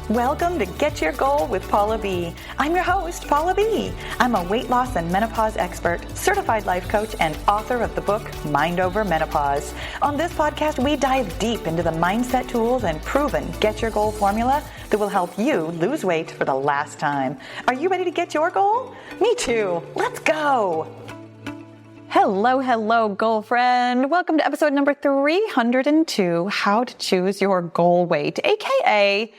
Welcome to Get Your Goal with Paula B. I'm your host, Paula B. I'm a weight loss and menopause expert, certified life coach, and author of the book, Mind Over Menopause. On this podcast, we dive deep into the mindset tools and proven Get Your Goal formula that will help you lose weight for the last time. Are you ready to get your goal? Me too. Let's go. Hello, goal friend. Welcome to episode number 302, How to Choose Your Goal Weight, aka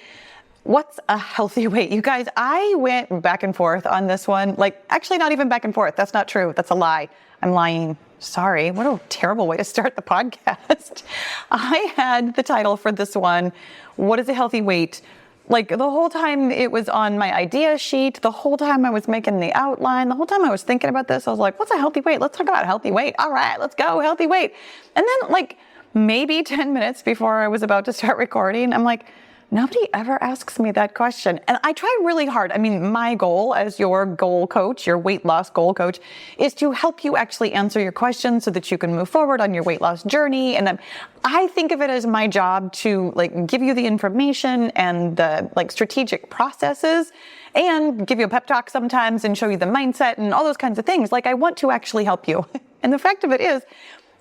what's a healthy weight? You guys, I went back and forth on this one. Actually, not even back and forth. That's not true. That's a lie. I'm lying. Sorry. What a terrible way to start the podcast. I had the title for this one, What is a Healthy Weight? The whole time it was on my idea sheet, the whole time I was making the outline, the whole time I was thinking about this, I was like, what's a healthy weight? Let's talk about healthy weight. All right, let's go, healthy weight. And then maybe 10 minutes before I was about to start recording, I'm like, nobody ever asks me that question. And I try really hard. I mean, my goal as your goal coach, your weight loss goal coach, is to help you actually answer your questions so that you can move forward on your weight loss journey. And I think of it as my job to give you the information and the strategic processes and give you a pep talk sometimes and show you the mindset and all those kinds of things. I want to actually help you. And the fact of it is,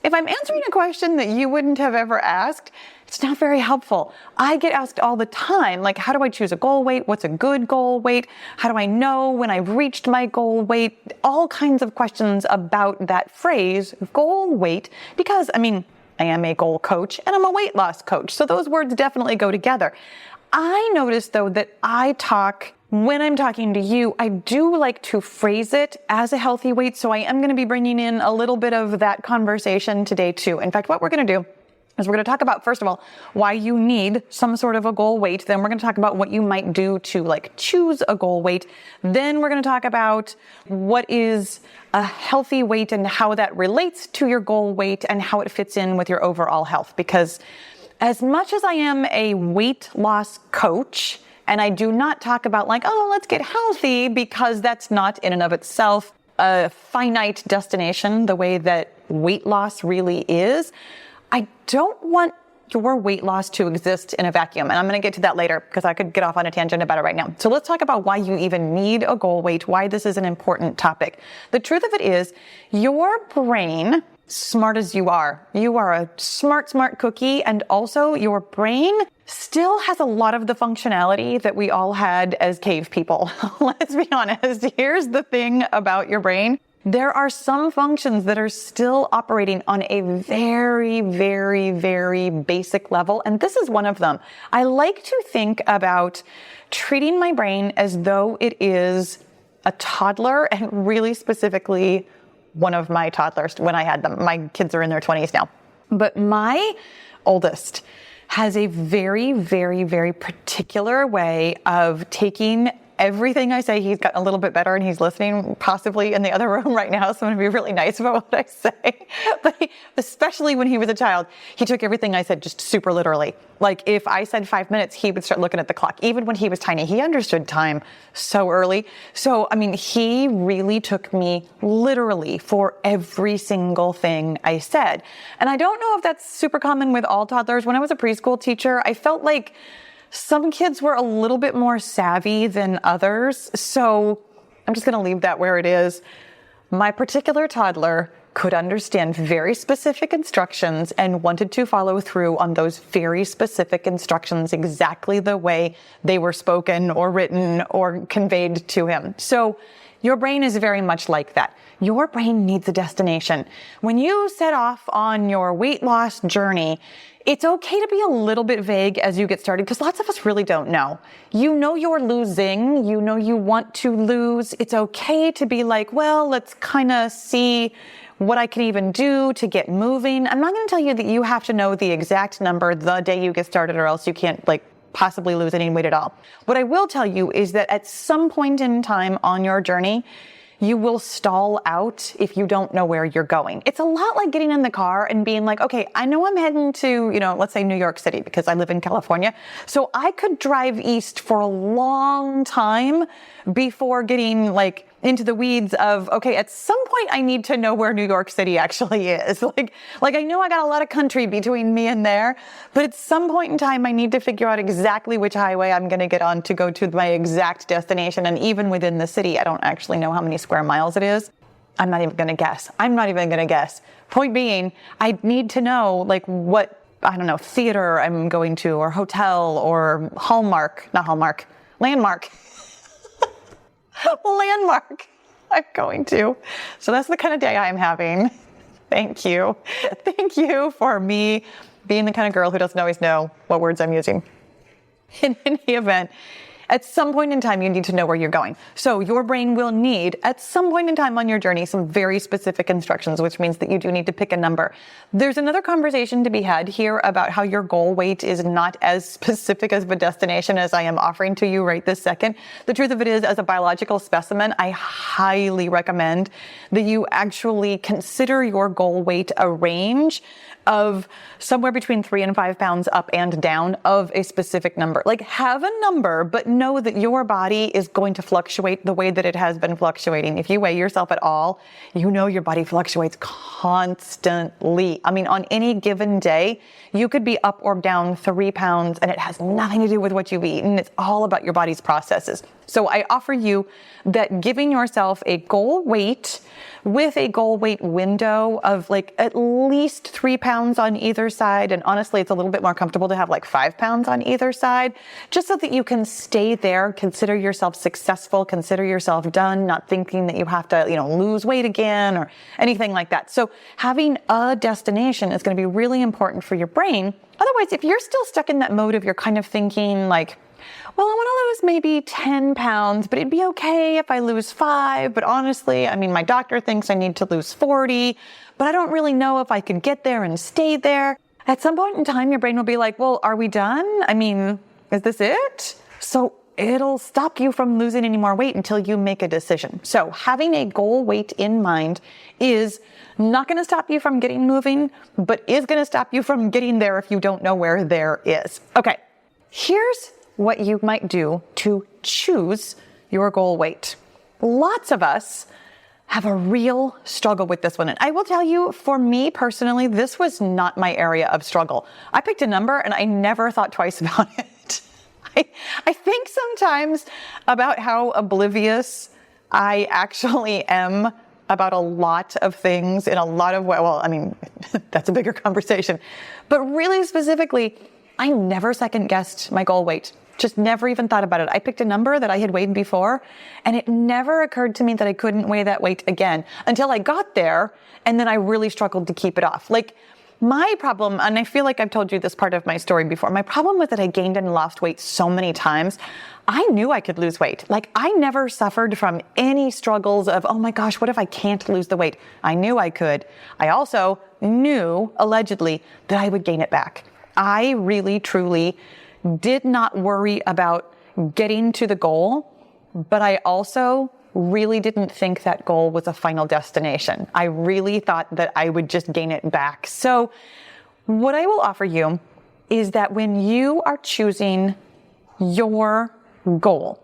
if I'm answering a question that you wouldn't have ever asked, it's not very helpful. I get asked all the time, how do I choose a goal weight? What's a good goal weight? How do I know when I've reached my goal weight? All kinds of questions about that phrase, goal weight, because, I am a goal coach and I'm a weight loss coach. So those words definitely go together. I notice, though, that when I'm talking to you, I do like to phrase it as a healthy weight. So I am going to be bringing in a little bit of that conversation today, too. In fact, what we're going to do is we're going to talk about, first of all, why you need some sort of a goal weight. Then we're going to talk about what you might do to choose a goal weight. Then we're going to talk about what is a healthy weight and how that relates to your goal weight and how it fits in with your overall health. Because as much as I am a weight loss coach, and I do not talk about let's get healthy, because that's not in and of itself a finite destination the way that weight loss really is. I don't want your weight loss to exist in a vacuum. And I'm going to get to that later because I could get off on a tangent about it right now. So let's talk about why you even need a goal weight, why this is an important topic. The truth of it is, your brain, smart as you are a smart cookie, and also your brain still has a lot of the functionality that we all had as cave people. Let's be honest. Here's the thing about your brain. There are some functions that are still operating on a very, very, very basic level, and this is one of them. I like to think about treating my brain as though it is a toddler, and really specifically one of my toddlers when I had them. My kids are in their 20s now. But my oldest has a very, very, very particular way of taking everything I say. He's gotten a little bit better and he's listening possibly in the other room right now. So I'm going to be really nice about what I say. But especially when he was a child, he took everything I said just super literally. If I said 5 minutes, he would start looking at the clock. Even when he was tiny, he understood time so early. So, he really took me literally for every single thing I said. And I don't know if that's super common with all toddlers. When I was a preschool teacher, I felt like some kids were a little bit more savvy than others. So I'm just going to leave that where it is. My particular toddler could understand very specific instructions and wanted to follow through on those very specific instructions exactly the way they were spoken or written or conveyed to him. So your brain is very much like that. Your brain needs a destination. When you set off on your weight loss journey, it's okay to be a little bit vague as you get started, because lots of us really don't know. You know you're losing. You know you want to lose. It's okay to be let's kind of see what I can even do to get moving. I'm not going to tell you that you have to know the exact number the day you get started, or else you can't possibly lose any weight at all. What I will tell you is that at some point in time on your journey, you will stall out if you don't know where you're going. It's a lot like getting in the car and being okay, I know I'm heading to, let's say New York City, because I live in California. So I could drive east for a long time before getting into the weeds of, okay, at some point I need to know where New York City actually is. Like I know I got a lot of country between me and there, but at some point in time, I need to figure out exactly which highway I'm going to get on to go to my exact destination. And even within the city, I don't actually know how many square miles it is. I'm not even going to guess. Point being, I need to know like what, I don't know, theater I'm going to, or hotel, or landmark I'm going to. So that's the kind of day I'm having. Thank you. Thank you for me being the kind of girl who doesn't always know what words I'm using. In any event, at some point in time, you need to know where you're going. So your brain will need, at some point in time on your journey, some very specific instructions, which means that you do need to pick a number. There's another conversation to be had here about how your goal weight is not as specific as a destination as I am offering to you right this second. The truth of it is, as a biological specimen, I highly recommend that you actually consider your goal weight a range of somewhere between 3 and 5 pounds up and down of a specific number. Like, have a number, but know that your body is going to fluctuate the way that it has been fluctuating. If you weigh yourself at all, you know your body fluctuates constantly. I mean, on any given day, you could be up or down 3 pounds, and it has nothing to do with what you've eaten. It's all about your body's processes. So I offer you that giving yourself a goal weight with a goal weight window of like at least 3 pounds on either side. And honestly, it's a little bit more comfortable to have like 5 pounds on either side, just so that you can stay there, consider yourself successful, consider yourself done, not thinking that you have to, lose weight again or anything like that. So having a destination is going to be really important for your brain. Otherwise, if you're still stuck in that mode of you're kind of thinking like, well, I want to lose maybe 10 pounds, but it'd be okay if I lose 5. But honestly, my doctor thinks I need to lose 40, but I don't really know if I can get there and stay there. At some point in time, your brain will be like, well, are we done? Is this it? So it'll stop you from losing any more weight until you make a decision. So having a goal weight in mind is not going to stop you from getting moving, but is going to stop you from getting there if you don't know where there is. Okay, here's what you might do to choose your goal weight. Lots of us have a real struggle with this one. And I will tell you, for me personally, this was not my area of struggle. I picked a number and I never thought twice about it. I think sometimes about how oblivious I actually am about a lot of things in a lot of ways. Well, that's a bigger conversation. But really specifically, I never second guessed my goal weight. Just never even thought about it. I picked a number that I had weighed before, and it never occurred to me that I couldn't weigh that weight again until I got there, and then I really struggled to keep it off. Like, my problem, and I feel like I've told you this part of my story before, my problem was that I gained and lost weight so many times. I knew I could lose weight. Like, I never suffered from any struggles of, oh my gosh, what if I can't lose the weight? I knew I could. I also knew, allegedly, that I would gain it back. I really, truly did not worry about getting to the goal, but I also really didn't think that goal was a final destination. I really thought that I would just gain it back. So what I will offer you is that when you are choosing your goal,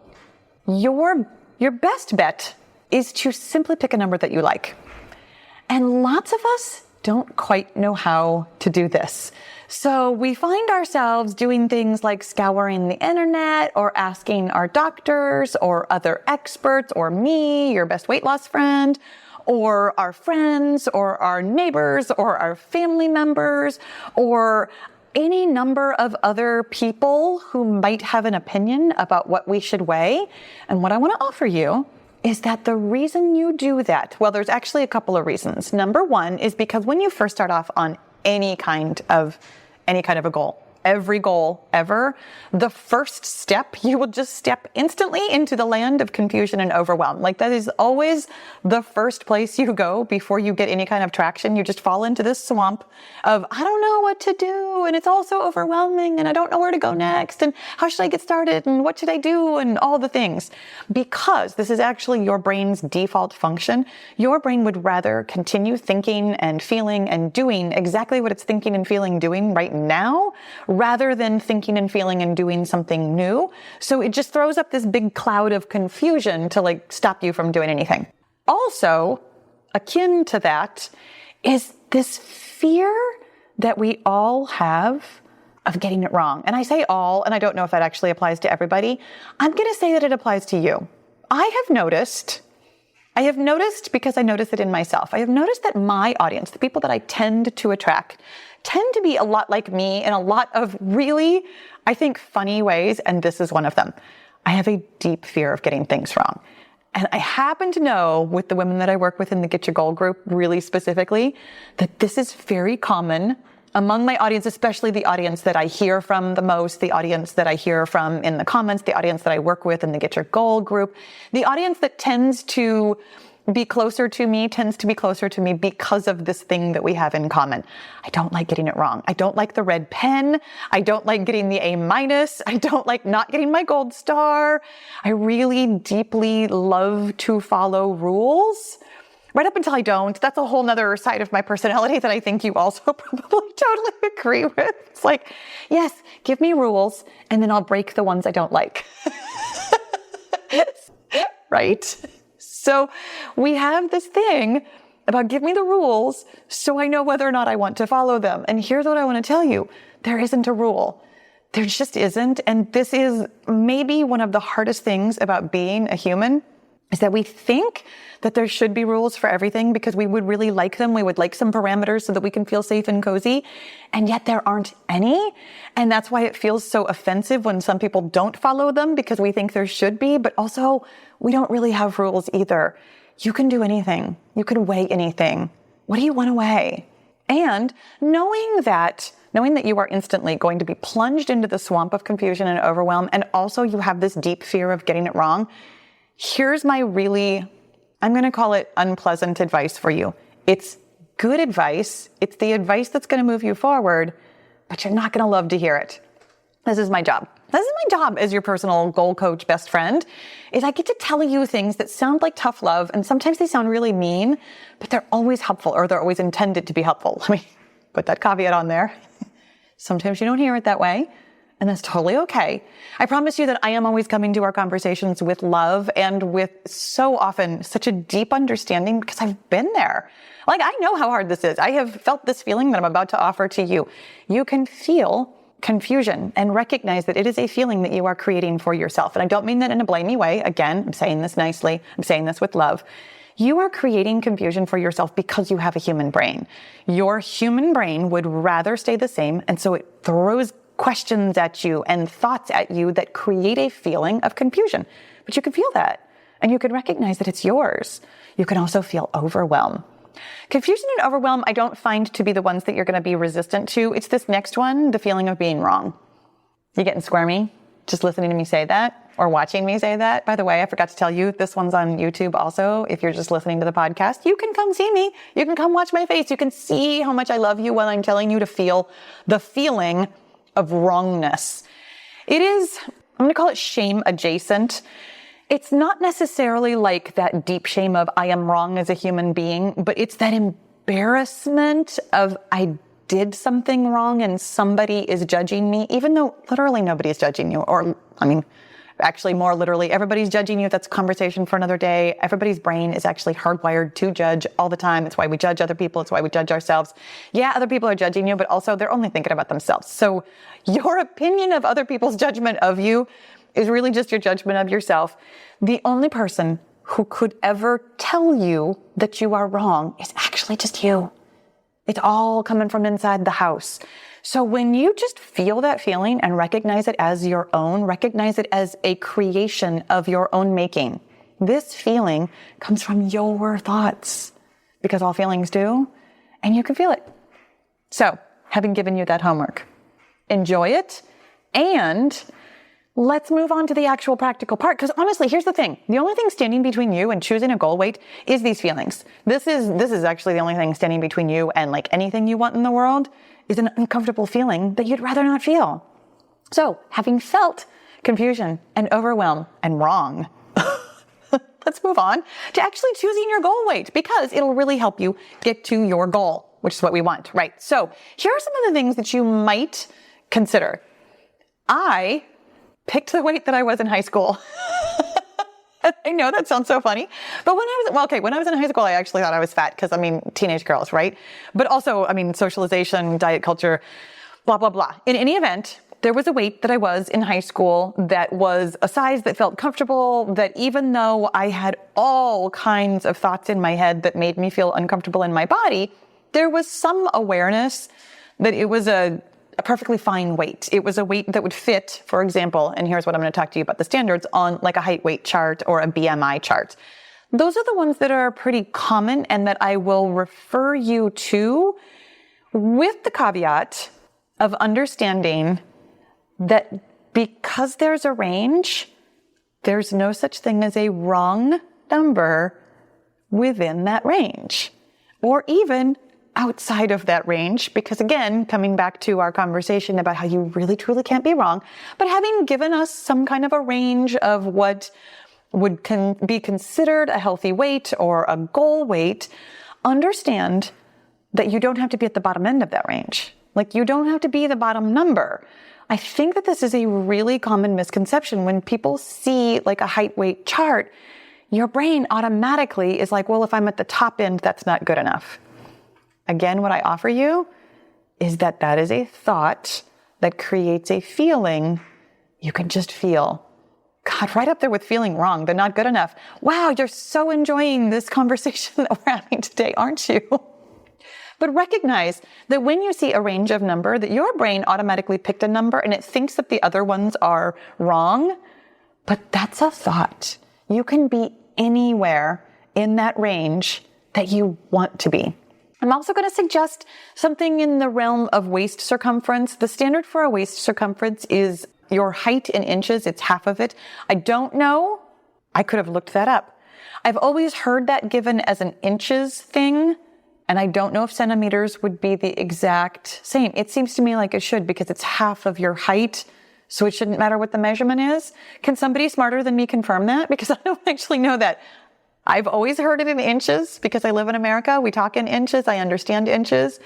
your best bet is to simply pick a number that you like. And lots of us don't quite know how to do this. So we find ourselves doing things like scouring the internet or asking our doctors or other experts or me, your best weight loss friend, or our friends or our neighbors or our family members or any number of other people who might have an opinion about what we should weigh. And what I want to offer you is that the reason you do that, well, there's actually a couple of reasons. Number one is because when you first start off on any kind of a goal, every goal ever, the first step, you will just step instantly into the land of confusion and overwhelm. Like, that is always the first place you go before you get any kind of traction. You just fall into this swamp of, I don't know what to do, and it's all so overwhelming, and I don't know where to go next, and how should I get started, and what should I do, and all the things. Because this is actually your brain's default function, your brain would rather continue thinking and feeling and doing exactly what it's thinking and feeling doing right now, rather than thinking and feeling and doing something new. So it just throws up this big cloud of confusion to like stop you from doing anything. Also, akin to that is this fear that we all have of getting it wrong. And I say all, and I don't know if that actually applies to everybody. I'm going to say that it applies to you. I have noticed because I notice it in myself. I have noticed that my audience, the people that I tend to attract, tend to be a lot like me in a lot of really, I think, funny ways. And this is one of them. I have a deep fear of getting things wrong. And I happen to know with the women that I work with in the Get Your Goal group, really specifically, that this is very common among my audience, especially the audience that I hear from the most, the audience that I hear from in the comments, the audience that I work with in the Get Your Goal group, the audience that tends to be closer to me because of this thing that we have in common. I don't like getting it wrong. I don't like the red pen. I don't like getting the A-. I don't like not getting my gold star. I really deeply love to follow rules. Right up until I don't. That's a whole nother side of my personality that I think you also probably totally agree with. It's like, yes, give me rules and then I'll break the ones I don't like. Right? So we have this thing about give me the rules so I know whether or not I want to follow them. And here's what I want to tell you. There isn't a rule. There just isn't. And this is maybe one of the hardest things about being a human, is that we think that there should be rules for everything because we would really like them. We would like some parameters so that we can feel safe and cozy. And yet there aren't any. And that's why it feels so offensive when some people don't follow them, because we think there should be. But also, we don't really have rules either. You can do anything. You can weigh anything. What do you want to weigh? And knowing that you are instantly going to be plunged into the swamp of confusion and overwhelm, and also you have this deep fear of getting it wrong, here's my really, I'm going to call it unpleasant advice for you. It's good advice. It's the advice that's going to move you forward, but you're not going to love to hear it. This is my job. This is my job as your personal goal coach best friend, is I get to tell you things that sound like tough love, and sometimes they sound really mean, but they're always helpful, or they're always intended to be helpful. Let me put that caveat on there. Sometimes you don't hear it that way. And that's totally okay. I promise you that I am always coming to our conversations with love and with so often such a deep understanding, because I've been there. Like, I know how hard this is. I have felt this feeling that I'm about to offer to you. You can feel confusion and recognize that it is a feeling that you are creating for yourself. And I don't mean that in a blamey way. Again, I'm saying this nicely. I'm saying this with love. You are creating confusion for yourself because you have a human brain. Your human brain would rather stay the same. And so it throws questions at you and thoughts at you that create a feeling of confusion. But you can feel that, and you can recognize that it's yours. You can also feel overwhelm. Confusion and overwhelm, I don't find to be the ones that you're going to be resistant to. It's this next one, the feeling of being wrong. You getting squirmy just listening to me say that, or watching me say that? By the way, I forgot to tell you, this one's on YouTube also. If you're just listening to the podcast, you can come see me. You can come watch my face. You can see how much I love you while I'm telling you to feel the feeling of wrongness. It is, I'm going to call it shame adjacent. It's not necessarily like that deep shame of I am wrong as a human being, but it's that embarrassment of I did something wrong and somebody is judging me, even though literally nobody is judging you. Or, I mean, actually more literally, everybody's judging you. That's a conversation for another day. Everybody's brain is actually hardwired to judge all the time. It's why we judge other people. It's why we judge ourselves. Yeah, other people are judging you, but also they're only thinking about themselves. So your opinion of other people's judgment of you is really just your judgment of yourself. The only person who could ever tell you that you are wrong is actually just you. It's all coming from inside the house. So when you just feel that feeling and recognize it as your own, recognize it as a creation of your own making, this feeling comes from your thoughts, because all feelings do, and you can feel it. So, having given you that homework, enjoy it, and let's move on to the actual practical part. Because honestly, here's the thing. The only thing standing between you and choosing a goal weight is these feelings. This is actually the only thing standing between you and like anything you want in the world is an uncomfortable feeling that you'd rather not feel. So, having felt confusion and overwhelm and wrong, let's move on to actually choosing your goal weight, because it'll really help you get to your goal, which is what we want, right? So, here are some of the things that you might consider. I picked the weight that I was in high school. I know that sounds so funny, but when I was in high school, I actually thought I was fat because, teenage girls, right? But also, socialization, diet culture, blah, blah, blah. In any event, there was a weight that I was in high school that was a size that felt comfortable, that even though I had all kinds of thoughts in my head that made me feel uncomfortable in my body, there was some awareness that it was a perfectly fine weight. It was a weight that would fit, for example, and here's what I'm going to talk to you about the standards, on like a height weight chart or a BMI chart. Those are the ones that are pretty common and that I will refer you to, with the caveat of understanding that because there's a range, there's no such thing as a wrong number within that range, or even outside of that range, because again, coming back to our conversation about how you really truly can't be wrong, but having given us some kind of a range of what would be considered a healthy weight or a goal weight, understand that you don't have to be at the bottom end of that range. Like, you don't have to be the bottom number. I think that this is a really common misconception. When people see like a height weight chart, your brain automatically is like, well, if I'm at the top end, that's not good enough. Again, what I offer you is that that is a thought that creates a feeling you can just feel. God, right up there with feeling wrong, they're not good enough. Wow, you're so enjoying this conversation that we're having today, aren't you? But recognize that when you see a range of number, that your brain automatically picked a number and it thinks that the other ones are wrong, but that's a thought. You can be anywhere in that range that you want to be. I'm also going to suggest something in the realm of waist circumference. The standard for a waist circumference is your height in inches. It's half of it. I don't know. I could have looked that up. I've always heard that given as an inches thing, and I don't know if centimeters would be the exact same. It seems to me like it should, because it's half of your height, so it shouldn't matter what the measurement is. Can somebody smarter than me confirm that? Because I don't actually know that. I've always heard it in inches because I live in America. We talk in inches. I understand inches.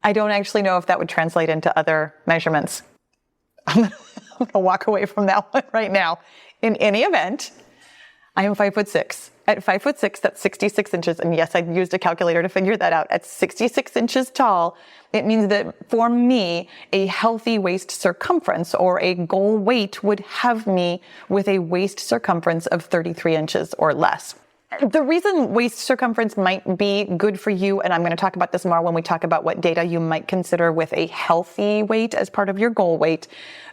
I don't actually know if that would translate into other measurements. I'm going to walk away from that one right now. In any event, I am 5'6". At 5'6", that's 66 inches. And yes, I used a calculator to figure that out. At 66 inches tall, it means that for me, a healthy waist circumference or a goal weight would have me with a waist circumference of 33 inches or less. The reason waist circumference might be good for you, and I'm going to talk about this more when we talk about what data you might consider with a healthy weight as part of your goal weight,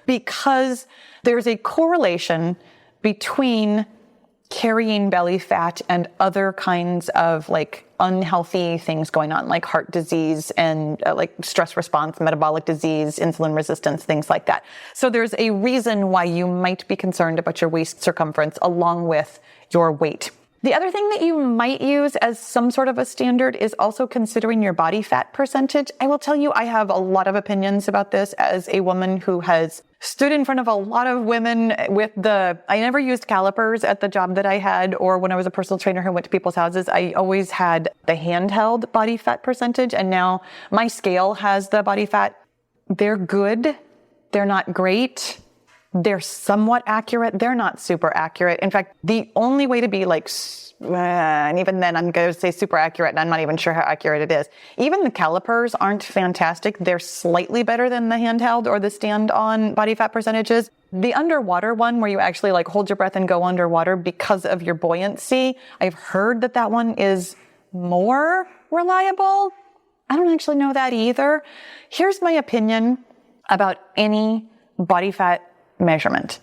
because there's a correlation between carrying belly fat and other kinds of like unhealthy things going on, like heart disease and like stress response, metabolic disease, insulin resistance, things like that. So there's a reason why you might be concerned about your waist circumference along with your weight. The other thing that you might use as some sort of a standard is also considering your body fat percentage. I will tell you, I have a lot of opinions about this as a woman who has stood in front of a lot of women I never used calipers at the job that I had, or when I was a personal trainer who went to people's houses. I always had the handheld body fat percentage, and now my scale has the body fat. They're good. They're not great. They're somewhat accurate. They're not super accurate. In fact, the only way to be like, and even then I'm going to say super accurate, and I'm not even sure how accurate it is. Even the calipers aren't fantastic. They're slightly better than the handheld or the stand-on body fat percentages. The underwater one, where you actually like hold your breath and go underwater because of your buoyancy, I've heard that one is more reliable. I don't actually know that either. Here's my opinion about any body fat measurement.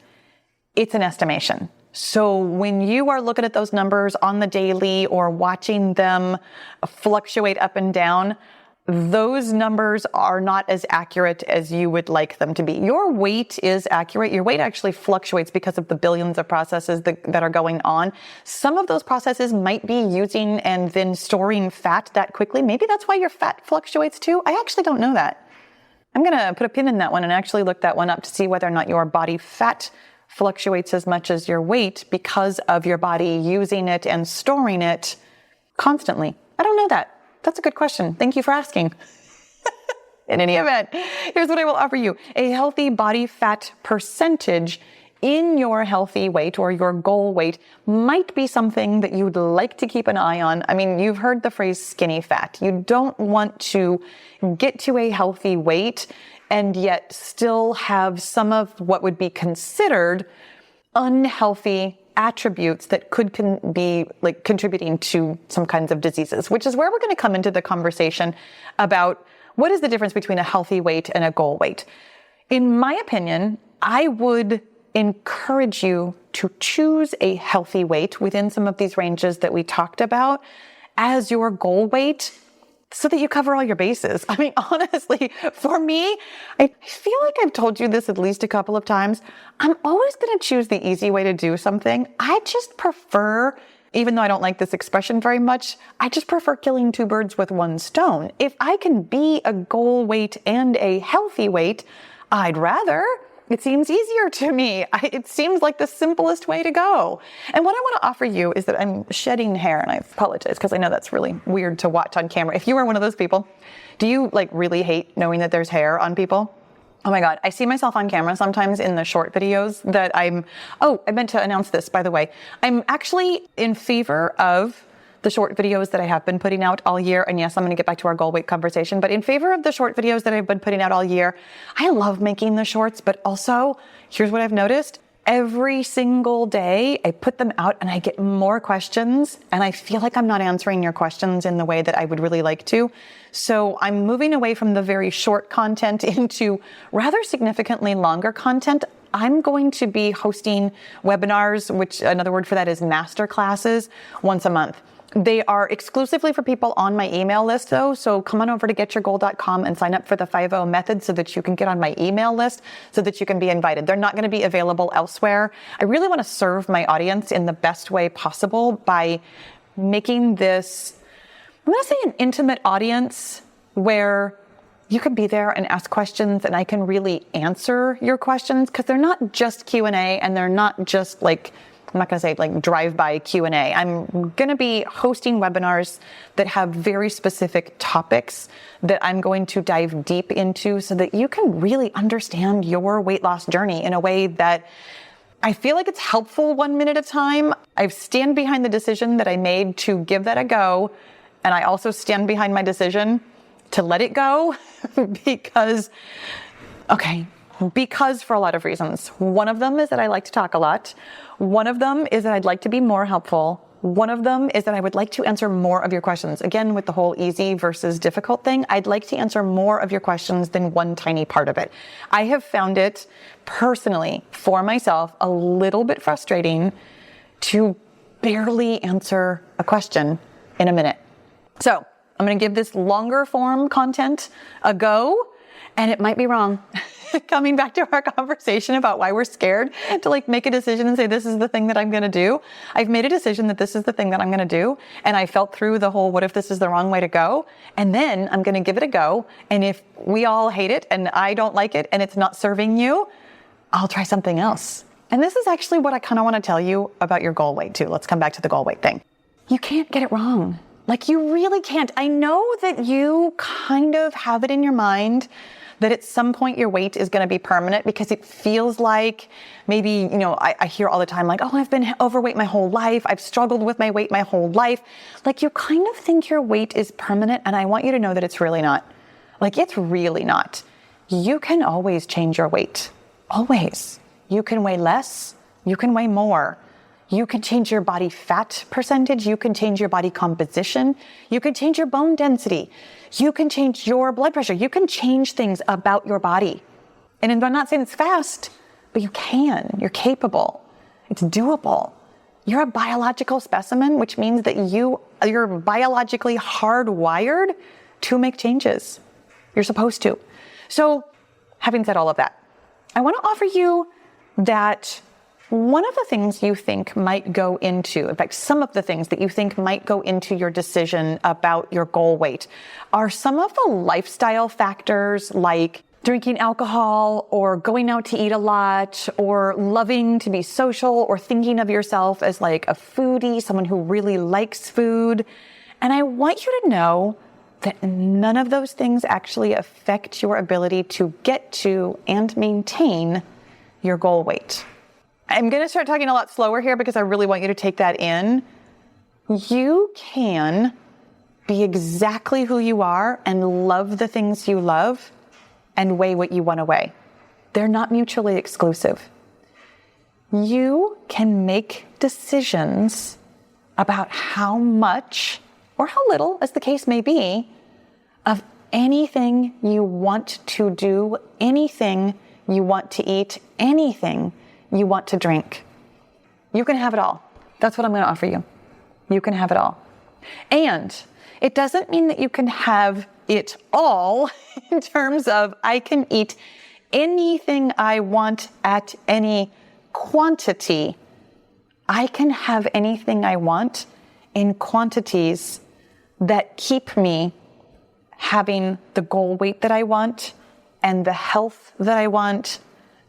It's an estimation. So when you are looking at those numbers on the daily or watching them fluctuate up and down, those numbers are not as accurate as you would like them to be. Your weight is accurate. Your weight actually fluctuates because of the billions of processes that are going on. Some of those processes might be using and then storing fat that quickly. Maybe that's why your fat fluctuates too. I actually don't know that. I'm going to put a pin in that one and actually look that one up to see whether or not your body fat fluctuates as much as your weight because of your body using it and storing it constantly. I don't know that. That's a good question. Thank you for asking. In any event, here's what I will offer you. A healthy body fat percentage in your healthy weight or your goal weight might be something that you'd like to keep an eye on. I mean, you've heard the phrase skinny fat. You don't want to get to a healthy weight and yet still have some of what would be considered unhealthy attributes that could be like contributing to some kinds of diseases, which is where we're going to come into the conversation about what is the difference between a healthy weight and a goal weight. In my opinion, I would encourage you to choose a healthy weight within some of these ranges that we talked about as your goal weight so that you cover all your bases. I mean, honestly, for me, I feel like I've told you this at least a couple of times. I'm always going to choose the easy way to do something. I just prefer, even though I don't like this expression very much, I just prefer killing two birds with one stone. If I can be a goal weight and a healthy weight, I'd rather. It seems easier to me. It seems like the simplest way to go. And what I want to offer you is that I'm shedding hair, and I apologize because I know that's really weird to watch on camera. If you are one of those people, do you like really hate knowing that there's hair on people? Oh my God. I see myself on camera sometimes in the short videos that I meant to announce this, by the way. I'm actually in favor of the short videos that I have been putting out all year. And yes, I'm going to get back to our goal weight conversation, but in favor of the short videos that I've been putting out all year. I love making the shorts, but also here's what I've noticed. Every single day I put them out and I get more questions, and I feel like I'm not answering your questions in the way that I would really like to. So I'm moving away from the very short content into rather significantly longer content. I'm going to be hosting webinars, which another word for that is master classes, once a month. They are exclusively for people on my email list though. So come on over to getyourgoal.com and sign up for the 5-0 method so that you can get on my email list so that you can be invited. They're not going to be available elsewhere. I really want to serve my audience in the best way possible by making this, I'm going to say, an intimate audience where you can be there and ask questions and I can really answer your questions, because they're not just Q&A and they're not just like, I'm not going to say like drive-by Q&A. I'm going to be hosting webinars that have very specific topics that I'm going to dive deep into so that you can really understand your weight loss journey in a way that I feel like it's helpful 1 minute at a time. I stand behind the decision that I made to give that a go. And I also stand behind my decision to let it go because for a lot of reasons. One of them is that I like to talk a lot. One of them is that I'd like to be more helpful. One of them is that I would like to answer more of your questions. Again, with the whole easy versus difficult thing, I'd like to answer more of your questions than one tiny part of it. I have found it personally for myself a little bit frustrating to barely answer a question in a minute. So I'm going to give this longer form content a go, and it might be wrong. Coming back to our conversation about why we're scared to like make a decision and say, this is the thing that I'm going to do. I've made a decision that this is the thing that I'm going to do. And I felt through the whole, what if this is the wrong way to go? And then I'm going to give it a go. And if we all hate it and I don't like it and it's not serving you, I'll try something else. And this is actually what I kind of want to tell you about your goal weight too. Let's come back to the goal weight thing. You can't get it wrong. Like you really can't. I know that you kind of have it in your mind that at some point your weight is going to be permanent, because it feels like maybe, I hear all the time like, oh, I've been overweight my whole life. I've struggled with my weight my whole life. Like you kind of think your weight is permanent. And I want you to know that it's really not. Like it's really not. You can always change your weight. Always. You can weigh less. You can weigh more. You can change your body fat percentage. You can change your body composition. You can change your bone density. You can change your blood pressure. You can change things about your body. And I'm not saying it's fast, but you can. You're capable. It's doable. You're a biological specimen, which means that you're biologically hardwired to make changes. You're supposed to. So having said all of that, I want to offer you that one of the things you think might go into, in fact, some of the things that you think might go into your decision about your goal weight are some of the lifestyle factors like drinking alcohol or going out to eat a lot or loving to be social or thinking of yourself as like a foodie, someone who really likes food. And I want you to know that none of those things actually affect your ability to get to and maintain your goal weight. I'm going to start talking a lot slower here because I really want you to take that in. You can be exactly who you are and love the things you love and weigh what you want to weigh. They're not mutually exclusive. You can make decisions about how much or how little, as the case may be, of anything you want to do, anything you want to eat, anything you want to drink. You can have it all. That's what I'm going to offer you. You can have it all. And it doesn't mean that you can have it all in terms of I can eat anything I want at any quantity. I can have anything I want in quantities that keep me having the goal weight that I want and the health that I want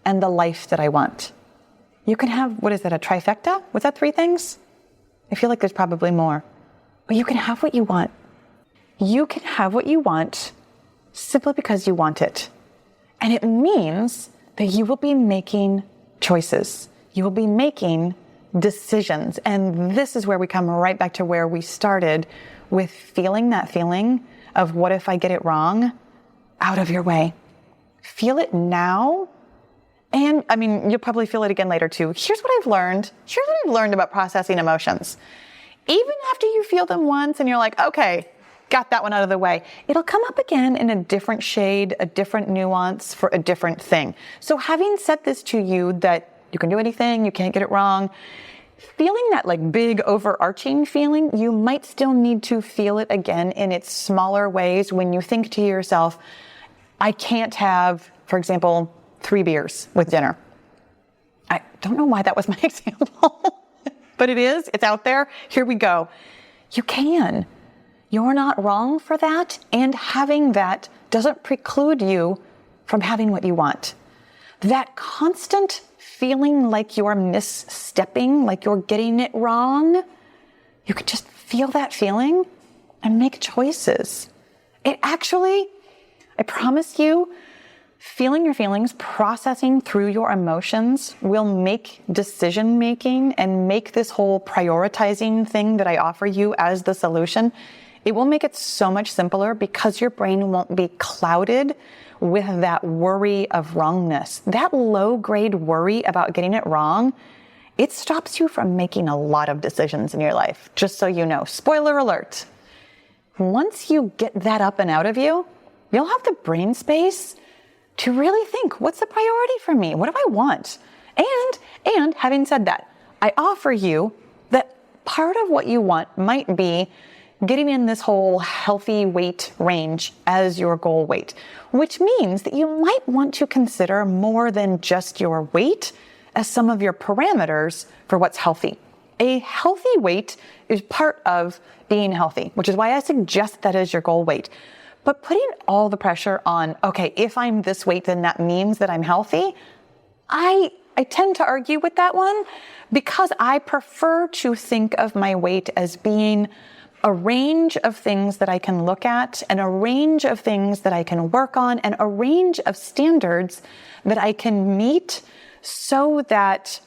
and the life that I want. You can have, what is that, a trifecta? Was that 3 things? I feel like there's probably more. But you can have what you want. You can have what you want simply because you want it. And it means that you will be making choices. You will be making decisions. And this is where we come right back to where we started with feeling that feeling of what if I get it wrong out of your way. Feel it now. And I mean, you'll probably feel it again later too. Here's what I've learned. Here's what I've learned about processing emotions. Even after you feel them once and you're like, okay, got that one out of the way, it'll come up again in a different shade, a different nuance for a different thing. So having said this to you that you can do anything, you can't get it wrong, feeling that like big overarching feeling, you might still need to feel it again in its smaller ways when you think to yourself, I can't have, for example, 3 beers with dinner. I don't know why that was my example, but it is. It's out there. Here we go. You can. You're not wrong for that. And having that doesn't preclude you from having what you want. That constant feeling like you're misstepping, like you're getting it wrong, you could just feel that feeling and make choices. It actually, I promise you, feeling your feelings, processing through your emotions will make decision making and make this whole prioritizing thing that I offer you as the solution. It will make it so much simpler because your brain won't be clouded with that worry of wrongness. That low-grade worry about getting it wrong, it stops you from making a lot of decisions in your life, just so you know. Spoiler alert. Once you get that up and out of you, you'll have the brain space to really think, what's the priority for me? What do I want? And having said that, I offer you that part of what you want might be getting in this whole healthy weight range as your goal weight, which means that you might want to consider more than just your weight as some of your parameters for what's healthy. A healthy weight is part of being healthy, which is why I suggest that as your goal weight. But putting all the pressure on, okay, if I'm this weight, then that means that I'm healthy, I tend to argue with that one because I prefer to think of my weight as being a range of things that I can look at and a range of things that I can work on and a range of standards that I can meet so that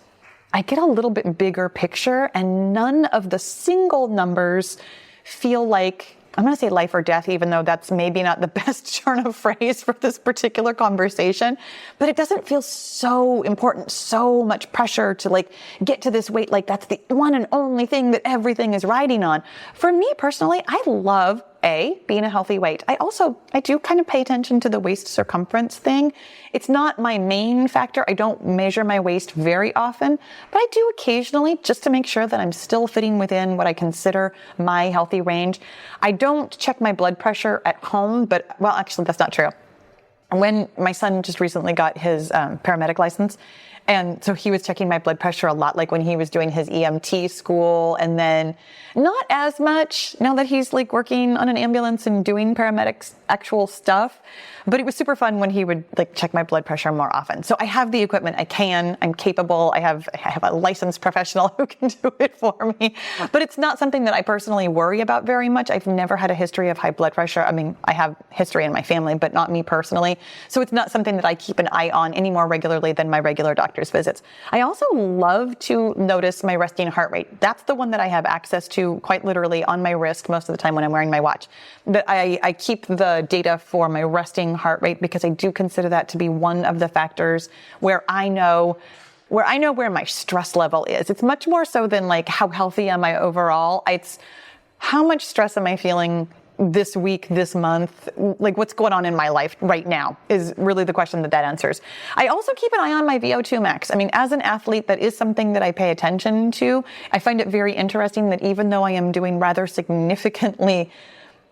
I get a little bit bigger picture and none of the single numbers feel like, I'm going to say life or death, even though that's maybe not the best turn of phrase for this particular conversation, but it doesn't feel so important, so much pressure to like get to this weight. Like that's the one and only thing that everything is riding on. For me personally, I love being a healthy weight. I do kind of pay attention to the waist circumference thing. It's not my main factor. I don't measure my waist very often, but I do occasionally just to make sure that I'm still fitting within what I consider my healthy range. I don't check my blood pressure at home, but well, actually that's not true. when my son just recently got his paramedic license. And so he was checking my blood pressure a lot, like when he was doing his EMT school, and then not as much now that he's like working on an ambulance and doing paramedics actual stuff. But it was super fun when he would like check my blood pressure more often. So I have the equipment. I'm capable. I have a licensed professional who can do it for me. But it's not something that I personally worry about very much. I've never had a history of high blood pressure. I mean, I have history in my family, but not me personally. So it's not something that I keep an eye on any more regularly than my regular doctor's visits. I also love to notice my resting heart rate. That's the one that I have access to quite literally on my wrist most of the time when I'm wearing my watch. But I keep the data for my resting heart rate because I do consider that to be one of the factors where I know where my stress level is. It's much more so than like how healthy am I overall. It's how much stress am I feeling this week, this month, like what's going on in my life right now is really the question that answers. I also keep an eye on my VO2 max. I mean, as an athlete, that is something that I pay attention to. I find it very interesting that even though I am doing rather significantly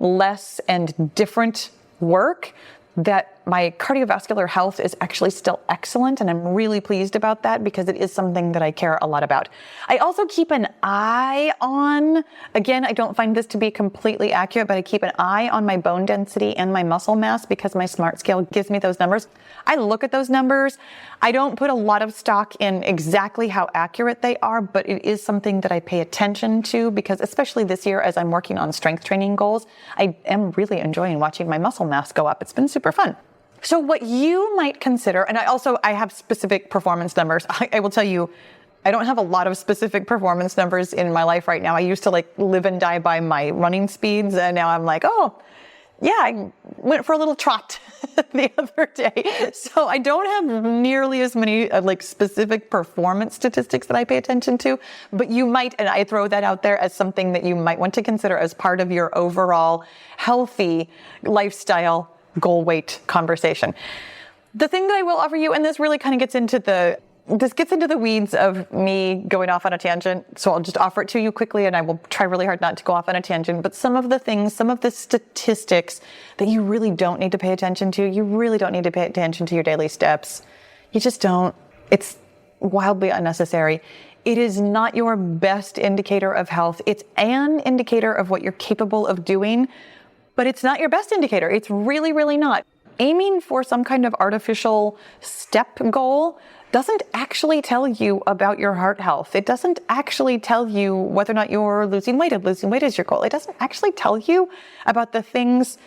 less and different work, that my cardiovascular health is actually still excellent. And I'm really pleased about that because it is something that I care a lot about. I also keep an eye on, again, I don't find this to be completely accurate, but I keep an eye on my bone density and my muscle mass because my smart scale gives me those numbers. I look at those numbers. I don't put a lot of stock in exactly how accurate they are, but it is something that I pay attention to because especially this year as I'm working on strength training goals, I am really enjoying watching my muscle mass go up. It's been super fun. So what you might consider, and I have specific performance numbers. I will tell you, I don't have a lot of specific performance numbers in my life right now. I used to like live and die by my running speeds, and now I'm like, oh, yeah, I went for a little trot the other day. So I don't have nearly as many like specific performance statistics that I pay attention to, but you might, and I throw that out there as something that you might want to consider as part of your overall healthy lifestyle goal weight conversation. The thing that I will offer you, and this really kind of gets into the weeds of me going off on a tangent. So I'll just offer it to you quickly and I will try really hard not to go off on a tangent. But some of the statistics that you really don't need to pay attention to, you really don't need to pay attention to your daily steps. You just don't. It's wildly unnecessary. It is not your best indicator of health. It's an indicator of what you're capable of doing, but it's not your best indicator. It's really, really not. Aiming for some kind of artificial step goal doesn't actually tell you about your heart health. It doesn't actually tell you whether or not you're losing weight, if losing weight is your goal. It doesn't actually tell you about the things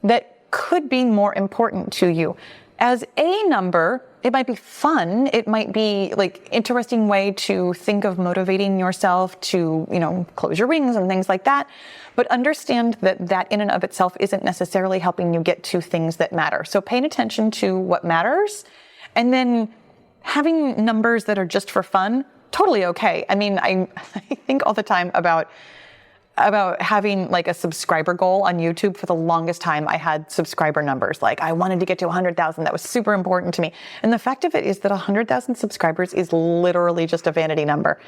that could be more important to you. As a number, it might be fun. It might be like interesting way to think of motivating yourself to, close your rings and things like that. But understand that in and of itself isn't necessarily helping you get to things that matter. So paying attention to what matters and then having numbers that are just for fun, totally okay. I mean, I think all the time about having like a subscriber goal on YouTube. For the longest time, I had subscriber numbers. Like I wanted to get to 100,000. That was super important to me. And the fact of it is that 100,000 subscribers is literally just a vanity number.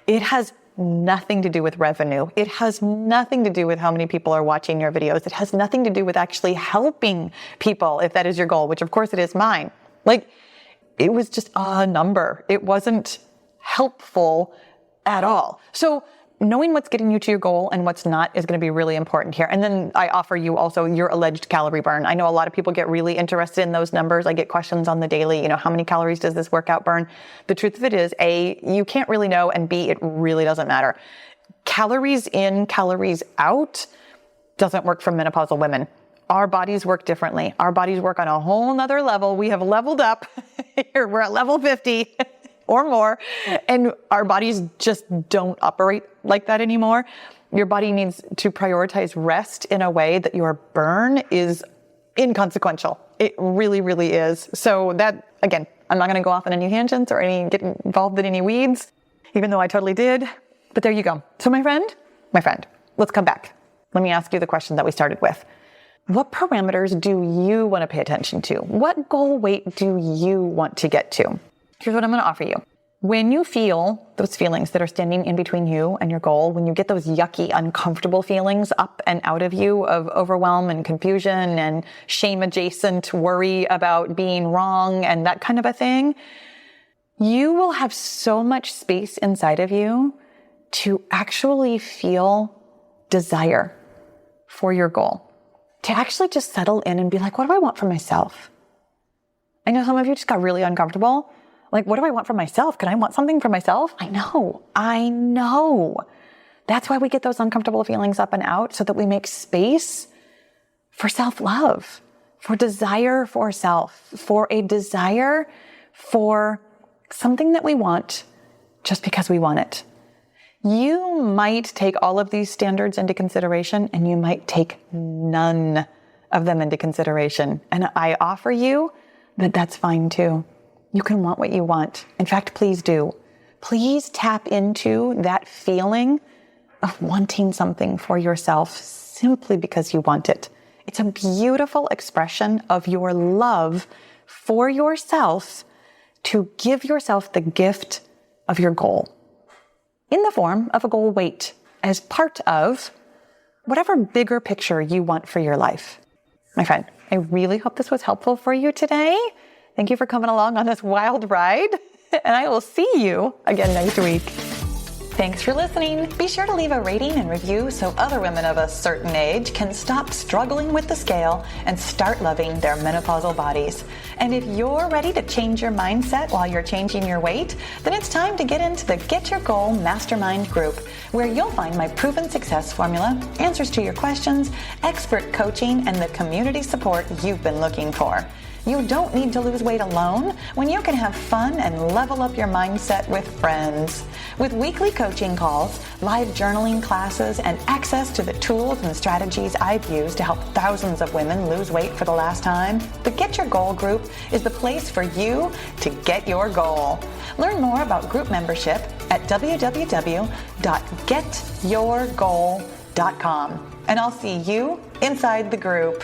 It has nothing to do with revenue. It has nothing to do with how many people are watching your videos. It has nothing to do with actually helping people, if that is your goal, which of course it is mine. Like it was just a number. It wasn't helpful at all. So knowing what's getting you to your goal and what's not is going to be really important here. And then I offer you also your alleged calorie burn. I know a lot of people get really interested in those numbers. I get questions on the daily, how many calories does this workout burn? The truth of it is, A, you can't really know, and B, it really doesn't matter. Calories in, calories out doesn't work for menopausal women. Our bodies work differently. Our bodies work on a whole nother level. We have leveled up. Here, we're at level 50. Or more, and our bodies just don't operate like that anymore. Your body needs to prioritize rest in a way that your burn is inconsequential. It really, really is. So that, again, I'm not going to go off on any tangents or get involved in any weeds, even though I totally did. But there you go. So my friend, let's come back. Let me ask you the question that we started with. What parameters do you want to pay attention to? What goal weight do you want to get to? Here's what I'm going to offer you. When you feel those feelings that are standing in between you and your goal, when you get those yucky, uncomfortable feelings up and out of you of overwhelm and confusion and shame adjacent worry about being wrong and that kind of a thing, you will have so much space inside of you to actually feel desire for your goal, to actually just settle in and be like, what do I want for myself? I know some of you just got really uncomfortable. Like, what do I want for myself? Can I want something for myself? I know. That's why we get those uncomfortable feelings up and out, so that we make space for self-love, for desire for self, for a desire for something that we want just because we want it. You might take all of these standards into consideration, and you might take none of them into consideration. And I offer you that that's fine too. You can want what you want. In fact, please do. Please tap into that feeling of wanting something for yourself simply because you want it. It's a beautiful expression of your love for yourself to give yourself the gift of your goal in the form of a goal weight as part of whatever bigger picture you want for your life. My friend, I really hope this was helpful for you today. Thank you for coming along on this wild ride, and I will see you again next week. Thanks for listening. Be sure to leave a rating and review so other women of a certain age can stop struggling with the scale and start loving their menopausal bodies. And if you're ready to change your mindset while you're changing your weight, then it's time to get into the Get Your Goal Mastermind group, where you'll find my proven success formula, answers to your questions, expert coaching, and the community support you've been looking for. You don't need to lose weight alone when you can have fun and level up your mindset with friends. With weekly coaching calls, live journaling classes, and access to the tools and strategies I've used to help thousands of women lose weight for the last time, the Get Your Goal group is the place for you to get your goal. Learn more about group membership at www.getyourgoal.com. And I'll see you inside the group.